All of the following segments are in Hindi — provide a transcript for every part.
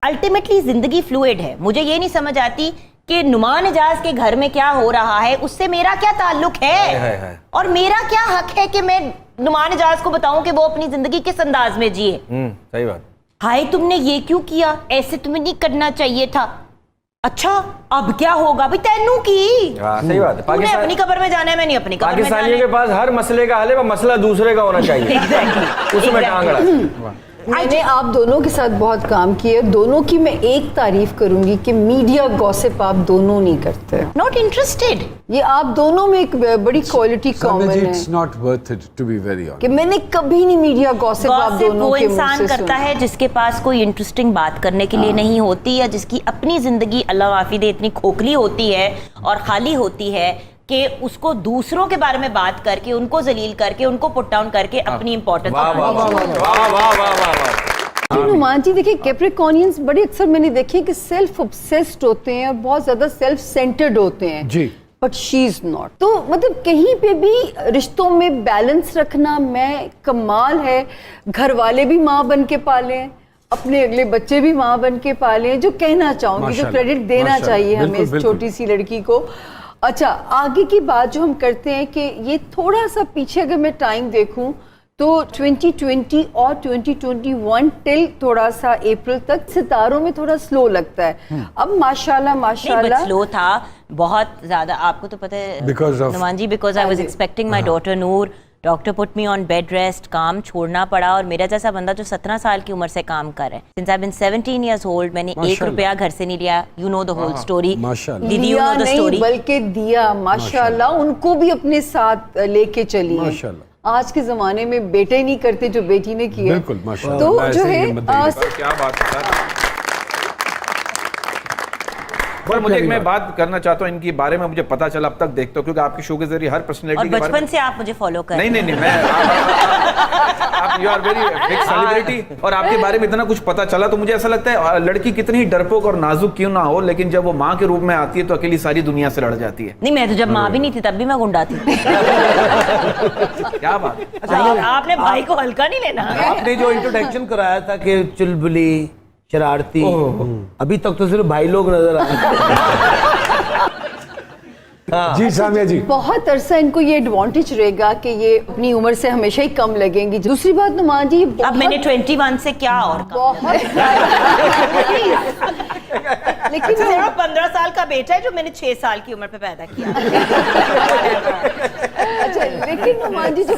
अल्टीमेटली जिंदगी फ्लूइड है। मुझे ये नहीं समझ आती कि नुमान एजाज के घर में क्या हो रहा है, उससे मेरा क्या ताल्लुक है और मेरा क्या हक है कि मैं नुमान एजाज को बताऊं कि वो अपनी जिंदगी किस अंदाज में जिए। सही बात। हाय तुमने ये क्यों किया, ऐसे तुम्हें नहीं करना चाहिए था। अच्छा अब क्या होगा भाई, तैनू की सही बात है। तूने अपनी कब्र में जाना है, मैं नहीं अपनी कब्र में जाना है। पाकिस्तानियों के पास हर मसले का हल है, वो मसला दूसरे का होना चाहिए। उसमें टांग अड़ा। मैंने आप दोनों के साथ बहुत काम किया, दोनों की मैं एक तारीफ करूंगी कि मीडिया गॉसिप आप दोनों नहीं करते, नॉट इंटरेस्टेड। ये आप दोनों में एक बड़ी क्वालिटी कॉमन है। It's not worth it, to be very honest. कि मैंने कभी नहीं मीडिया गॉसिप आप दोनों वो के मुंह इंसान से करता है जिसके पास कोई इंटरेस्टिंग बात करने के लिए नहीं होती, या जिसकी अपनी जिंदगी अल्लाह माफी दे इतनी खोखली होती है और खाली होती है कि उसको दूसरों के बारे में बात करके, उनको जलील करके, उनको पुट डाउन करके अपनी इंपॉर्टेंस। नुमान जी देखिए, कैप्रिकॉनियंस बड़े अक्सर मैंने देखे कि सेल्फ ऑब्सेस्ड होते हैं और बहुत ज्यादा सेल्फ सेंटर्ड होते हैं जी, बट शी इज नॉट। तो मतलब कहीं पे भी रिश्तों में बैलेंस रखना मैं कमाल है। घर वाले भी माँ बन के पालें, अपने अगले बच्चे भी माँ बन के पालें, जो कहना चाहूंगी, जो क्रेडिट देना चाहिए हमें इस छोटी सी लड़की को। अच्छा, आगे की बात जो हम करते हैं कि ये थोड़ा सा पीछे अगर मैं टाइम देखूं तो 2020 और 2021 टिल थोड़ा सा अप्रैल तक सितारों में थोड़ा स्लो लगता है। अब माशाल्लाह स्लो था बहुत ज्यादा, आपको तो पता है Numan ji, because I was expecting my daughter Noor. Doctor put me on bed rest, काम छोड़ना पड़ा, और मेरा जैसा बंदा जो 17 साल की उम्र से काम कर रहा है, since I been 17 years old, मैंने 1 रुपया घर से नहीं लिया। You know the whole story दीदी, यू नो द स्टोरी। बल्कि दिया माशाल्लाह, उनको भी अपने साथ लेके चली है। आज के जमाने में बेटे नहीं करते जो बेटी ने किया। बिल्कुल माशाल्लाह। तो जो है क्या बात है। पर मुझे मैं बात करना चाहता हूँ इनके बारे में, मुझे पता चला अब तक देखते हो, क्योंकि आपके शो के जरिए हर पर्सनैलिटी के बारे में। बचपन से आप मुझे फॉलो कर नहीं मैं आप you are very big celebrity, और आपके बारे में इतना कुछ पता चला तो मुझे ऐसा लगता है लड़की कितनी ही डरपोक और नाजुक क्यों ना हो, लेकिन जब वो माँ के रूप में आती है तो अकेली सारी दुनिया से लड़ जाती है। नहीं, मैं तो जब माँ भी नहीं थी तब भी मैं गुंडा थी। क्या बात। अच्छा, आपने भाई को हल्का नहीं लेना। आपने जो इंट्रोडक्शन कराया था कि चुलबुली शरारती, अभी तक तो सिर्फ भाई लोग नजर आ रहे। जी सामिया जी, बहुत अरसा इनको ये एडवांटेज रहेगा कि ये अपनी उम्र से हमेशा ही कम लगेंगी। दूसरी बात नुमान जी, अब मैंने 21 से क्या और बहुत लेकिन सिर्फ 15 साल का बेटा है जो मैंने 6 साल की उम्र पे पैदा किया। अच्छा, लेकिन नुमान जी जो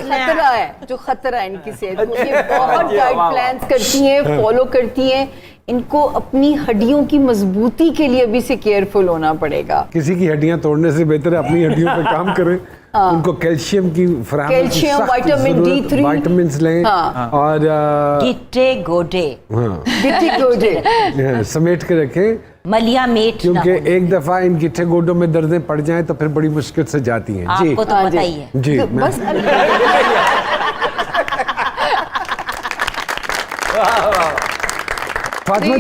खतरा है इनकी सेहत को, ये बहुत डाइट प्लान्स करती हैं, फॉलो करती हैं। इनको अपनी हड्डियों की मजबूती के लिए अभी से केयरफुल होना पड़ेगा। किसी की हड्डियां तोड़ने से बेहतर है अपनी हड्डियों पे काम करें। उनको कैल्शियम की कैल्शियम, विटामिन D3, विटामिन लें और गिट्टे गोडे समेट के रखें, मलिया मेट, क्योंकि एक दफा इन गिट्टे गोडों में दर्दें पड़ जाएं तो फिर बड़ी मुश्किल से जाती हैं। जी, आपको तो पता ही है। जी, बस फातिमा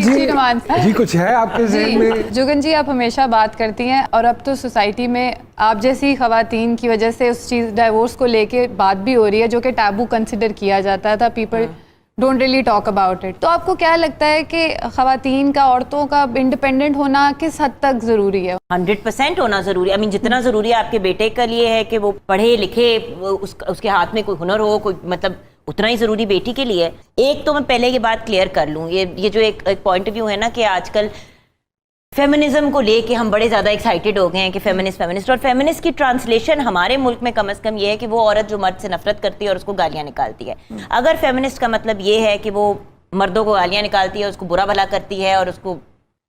जी कुछ है आपके ज़हन में? जुगन जी, आप हमेशा बात करती हैं, और अब तो सोसाइटी में आप जैसी खवातीन की वजह से उस चीज़ डाइवोर्स को लेके बात भी हो रही है, जो कि टैबू कंसिडर किया जाता था। People don't really talk about it. तो आपको क्या लगता है कि खवातीन का, औरतों का इंडिपेंडेंट होना किस हद तक ज़रूरी है? 100% होना ज़रूरी है। जितना ज़रूरी है आपके बेटे के लिए है कि वो पढ़े लिखे, उसके हाथ में कोई हुनर हो, कोई मतलब उतना ही ज़रूरी बेटी के लिए। एक तो मैं पहले ये बात क्लियर कर लूँ, ये जो एक पॉइंट ऑफ व्यू है ना कि आजकल फेमिनिज्म को लेके हम बड़े ज़्यादा एक्साइटेड हो गए हैं कि फेमिनिस्ट, और फेमिनिस्ट की ट्रांसलेशन हमारे मुल्क में कम से कम ये है कि वो औरत जो मर्द से नफरत करती है और उसको गालियाँ निकालती है। अगर फेमिनिस्ट का मतलब ये है कि वो मर्दों को गालियाँ निकालती है, उसको बुरा भला करती है और उसको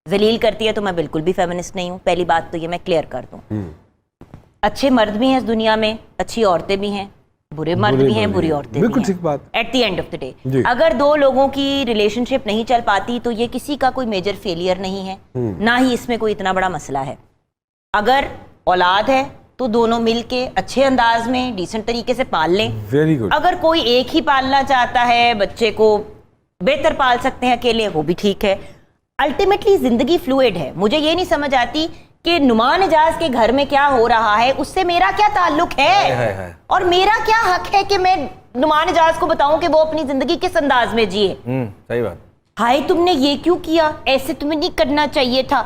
जलील करती है, तो मैं बिल्कुल भी फेमिनिस्ट नहीं हूँ। पहली बात तो ये मैं क्लियर कर दूँ। अच्छे मर्द भी हैं इस दुनिया में, अच्छी औरतें भी हैं, बुरे मर्द भी हैं, बुरी औरतें भी हैं। ठीक बात। At the end of the day अगर दो लोगों की रिलेशनशिप नहीं चल पाती तो ये किसी का कोई मेजर फेलियर नहीं है, ना ही इसमें कोई इतना बड़ा मसला है। अगर औलाद है तो दोनों मिलके अच्छे अंदाज में डिसेंट तरीके से पाल लें। Very good. अगर कोई एक ही पालना चाहता है, बच्चे को बेहतर पाल सकते हैं अकेले, वो भी ठीक है। अल्टीमेटली जिंदगी फ्लूइड है। मुझे ये नहीं समझ आती कि नुमान एजाज के घर में क्या हो रहा है, उससे मेरा क्या ताल्लुक है और मेरा क्या हक है कि मैं नुमान एजाज को बताऊं कि वो अपनी जिंदगी किस अंदाज में जिए। सही बात। हाय तुमने ये क्यों किया, ऐसे तुम्हें नहीं करना चाहिए था।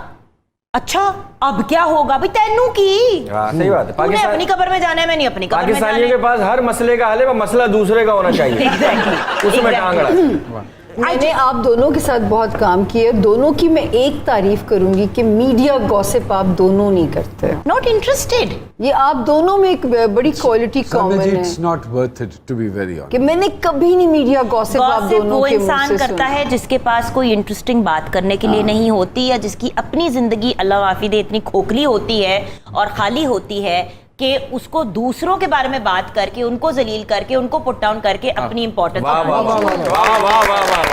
अच्छा अब क्या होगा भाई, तैनू की सही बात है। तूने अपनी कब्र में जाना है, मैं नहीं अपनी कब्र में जाना पाकिस्तानियों है। के पास हर मसले का हल है, वो मसला दूसरे का होना चाहिए। Exactly, उसमें टांग अड़ा। मैंने आप दोनों के साथ बहुत काम किया, दोनों की मैं एक तारीफ करूंगी कि मीडिया गॉसिप आप दोनों नहीं करते। Not interested. ये आप दोनों में एक बड़ी क्वालिटी कॉमन Sanjay ji, है it's not worth it to be very honest. कि मैंने कभी नहीं मीडिया गॉसिप आप गॉसिप दोनों वो के मुंह इंसान से करता सुना। है जिसके पास कोई इंटरेस्टिंग बात करने के लिए नहीं होती, या जिसकी अपनी जिंदगी अल्लाह माफी दे इतनी खोखली होती है और खाली होती है कि उसको दूसरों के बारे में बात करके, उनको जलील करके, उनको पुट डाउन करके अपनी इंपॉर्टेंस। वाह वाह वाह वाह वाह वाह वाह।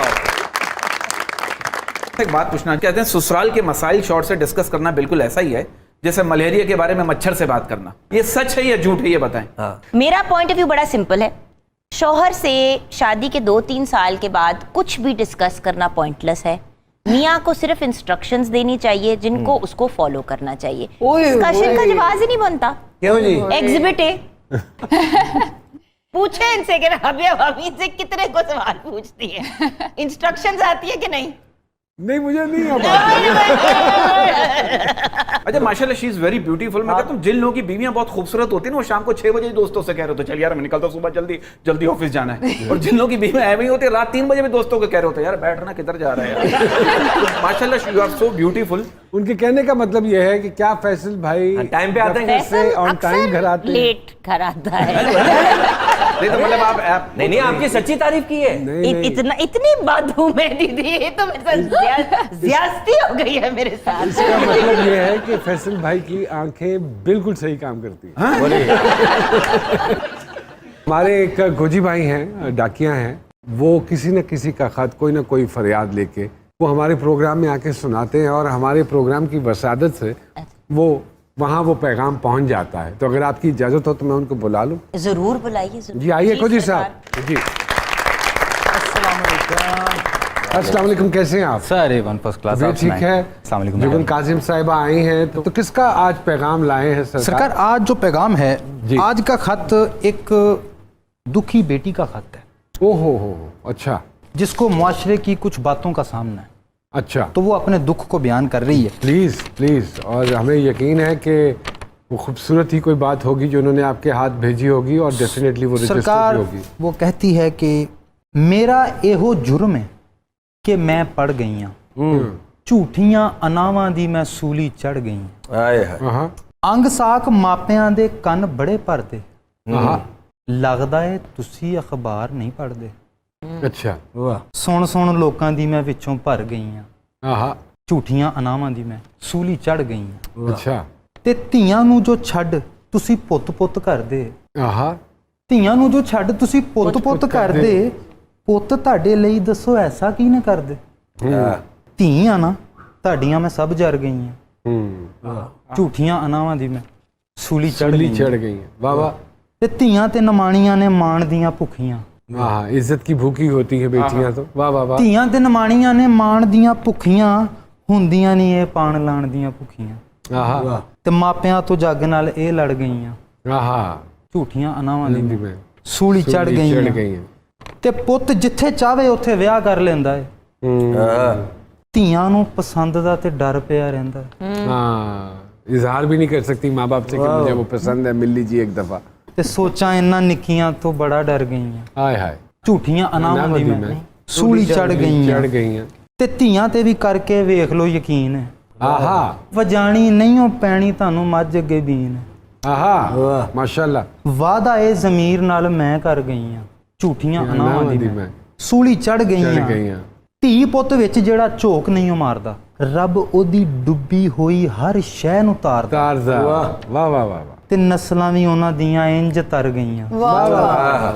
एक बात पूछना, कहते हैं ससुराल के मसाइल शॉर्ट से डिस्कस करना बिल्कुल ऐसा ही है जैसे मलेरिया के बारे में मच्छर से बात करना। ये सच है या झूठ है, ये बताएं। मेरा पॉइंट ऑफ व्यू बड़ा सिंपल है। शौहर से शादी के 2-3 साल के बाद कुछ भी डिस्कस करना पॉइंटलेस है। मियाँ को सिर्फ इंस्ट्रक्शंस देनी चाहिए जिनको उसको फॉलो करना चाहिए। ओए डिस्कशन का ओए। जवाब ही नहीं बनता। क्यों जी? एग्जिबिट है। पूछे इनसे कि रबिया भाभी इनसे कितने को सवाल पूछती है, इंस्ट्रक्शंस आती है कि नहीं? नहीं, मुझे नहीं अच्छा माशाल्लाह शी इज वेरी ब्यूटीफुल। मैं कहता हूँ जिन लोगों की बीवियां बहुत खूबसूरत होती है ना, वो शाम को 6 बजे दोस्तों से कह रहे होते चल यार मैं निकलता हूँ, सुबह जल्दी जल्दी ऑफिस जाना है। और जिन लोगों की बीवियां ऐसी होती है रात 3 बजे में दोस्तों को कह रहे होते यार बैठना किधर जा रहा है यार। माशाल्लाह यू आर सो ब्यूटीफुल। उनके कहने का मतलब यह है कि क्या फैसल भाई टाइम पे आते हैं? से ऑन टाइम घर आते हैं? लेट घर आता है। नहीं तो मतलब आप नहीं नहीं, आपकी सच्ची तारीफ की है। नहीं, नहीं। इतना इतनी बात हूँ मैं दीदी, ये तो मेरे साथ ज्यादती हो गई है मेरे साथ। इसका मतलब यह है कि फैसल भाई की आंखें बिल्कुल सही काम करती हैं। हमारे एक गोजी भाई हैं, डाकिया हैं, वो किसी न किसी का खत, कोई ना कोई फरियाद लेके वो हमारे प्रोग्राम में आके सुनाते हैं और हमारे प्रोग्राम की वसादत से वो वहाँ वो पैगाम पहुँच जाता है। तो अगर आपकी इजाज़त हो तो मैं उनको बुला लूँ। जरूर बुलाइए, जरूर। जी आइए खोजी सरकार। साहब। जी अस्सलाम वालेकुम, कैसे हैं आप? सर ए वन फर्स्ट क्लास। तबीयत ठीक है? अस्सलाम वालेकुम जुगन मैडम। काजिम साहिबा आई हैं, तो किसका आज पैगाम लाए हैं सरकार आज जो पैगाम है, जी। आज का खत एक दुखी बेटी का खत है ओहो हो, अच्छा जिसको मुआशरे की कुछ बातों का सामना है, अच्छा। तो वो अपने दुख को बयान कर रही है। प्लीज़ प्लीज़, और हमें यकीन है कि वो खूबसूरत ही कोई बात होगी जो उन्होंने आपके हाथ भेजी होगी और डेफिनेटली वो रजिस्टर सरकार की होगी। वो कहती है कि मेरा एहो जुर्म है कि मैं पड़ गई हाँ, ਝੂਠੀਆਂ ਅਨਾਵਾਂ ਦੀ ਮੈਂ ਸੂਲੀ ਚੜ ਗਈ ਹਾਂ। आए हाय। हाँ ਅੰਗ ਸਾਖ ਮਾਪਿਆਂ ਦੇ ਕੰਨ ਬੜੇ ਭਰਦੇ, हाँ, ਲੱਗਦਾ ਏ ਤੁਸੀਂ ਅਖਬਾਰ ਨਹੀਂ ਪੜ੍ਹਦੇ। अच्छा ਸੁਣ ਸੁਣ ਲੋਕਾਂ ਦੀ ਮੈਂ ਵਿੱਚੋਂ ਭਰ ਗਈ ਹਾਂ, हाँ, ਝੂਠੀਆਂ ਅਨਾਵਾਂ ਦੀ ਮੈਂ ਸੂਲੀ ਚੜ ਗਈ ਹਾਂ। अच्छा ਤੇ ਧੀਆਂ ਨੂੰ ਜੋ ਛੱਡ ਤੁਸੀਂ ਪੁੱਤ-ਪੁੱਤ ਕਰਦੇ, हाँ, ਧੀਆਂ ਨੂੰ ਜੋ ਛੱਡ ਤੁਸੀਂ ਪੁੱਤ-ਪੁੱਤ ਕਰਦੇ, ਪੁੱਤ ਤੁਹਾਡੇ ਲਈ ਦੱਸੋ ਐਸਾ ਕੀ ਨਾ ਕਰਦੇ। ਧੀਆਂ ਨਾ ਤੁਹਾਡੀਆਂ ਮੈਂ ਸਭ ਜਰ ਗਈ ਹਾਂ, ਝੂਠੀਆਂ ਅਨਾਵਾਂ ਦੀ ਮੈਂ ਸੂਲੀ ਚੜ चढ़ ਗਈ चढ़ गई हैं। वाह वाह। ਤੇ ਧੀਆਂ ਤੇ ਨਮਾਣੀਆਂ ਨੇ ਮਾਣ ਦੀਆਂ ਭੁੱਖੀਆਂ, हाँ, इज्जत की भूखी होती है बेटियां तो। वाह वाह वाह। ਧੀਆਂ ਤੇ ਨਮਾਣੀਆਂ ਨੇ ਮਾਣ ਦੀਆਂ ਭੁੱਖੀਆਂ, ਹੁੰਦੀਆਂ ਨਹੀਂ ਇਹ ਪਾਣ ਲਾਣ ਦੀਆਂ ਭੁੱਖੀਆਂ। हाँ ਤੇ ਮਾਪਿਆਂ ਤੋਂ ਜੱਗ ਨਾਲ ਇਹ ਲੜ ਗਈਆਂ, हाँ, ਝੂਠੀਆਂ ਅਨਾਵਾਂ ਦੀ हिंदी ਮੈਂ में ਸੂਲੀ ਚੜ चढ़ ਗਈਆਂ। गई हैं। ਤੇ ਪੁੱਤ ਜਿੱਥੇ ਚਾਵੇ ਉੱਥੇ ਵਿਆਹ ਕਰ ਲੈਂਦਾ ਏ, ਧੀਆਂ ਨੂੰ ਪਸੰਦ ਦਾ ਤੇ ਡਰ ਪਿਆ ਰਹਿੰਦਾ ਏ। हाँ, इजहार भी नहीं कर सकती माँ बाप से कि मुझे वो पसंद है, मिल लीजिए एक दफा। ਤੇ ਸੋਚਾਂ ਇਹਨਾਂ ਨਿੱਕੀਆਂ ਤੋਂ ਬੜਾ ਡਰ ਗਈਆਂ, हाय हाय। ਝੂਠੀਆਂ ਅਨਾਵਾਂ ਦੀ अनामत ਮੈਂ में ਸੂਲੀ ਚੜ चढ़ ਗਈਆਂ। गई हैं। ਤੇ ਧੀਆਂ ਤੇ ਵੀ ਕਰਕੇ ਵੇਖ ਲੋ ਯਕੀਨ ਹੈ, आहा ਵਜਾਣੀ ਨਹੀਂ ਉਹ ਪੈਣੀ ਤੁਹਾਨੂੰ ਮੱਝ ਅੱਗੇ ਬੀਨ। आहा, माशाल्लाह। ਵਾਦਾ ਏ ਜ਼ਮੀਰ ਨਾਲ ਮੈਂ ਕਰ ਗਈ ਆ, ਝੂਠੀਆਂ ਅਨਾਵਾਂ ਦੀ ਮੈਂ ਸੂਲੀ ਚੜ चढ़ ਗਈਆਂ। गई हैं। ਧੀ ਪੁੱਤ ਵਿੱਚ ਜਿਹੜਾ ਝੋਕ ਨਹੀਂ ਉਹ ਮਾਰਦਾ, ਰੱਬ ਉਹਦੀ ਡੁੱਬੀ ਹੋਈ ਹਰ ਸ਼ੈ ਨੂੰ ਤਾਰਦਾ, तारजा। वाह वाह वाह वाह। ਤੇ ਨਸਲਾਂ ਵੀ ਉਹਨਾਂ ਦੀਆਂ ਇੰਜ ਤਰ ਗਈਆਂ। वाह वाह।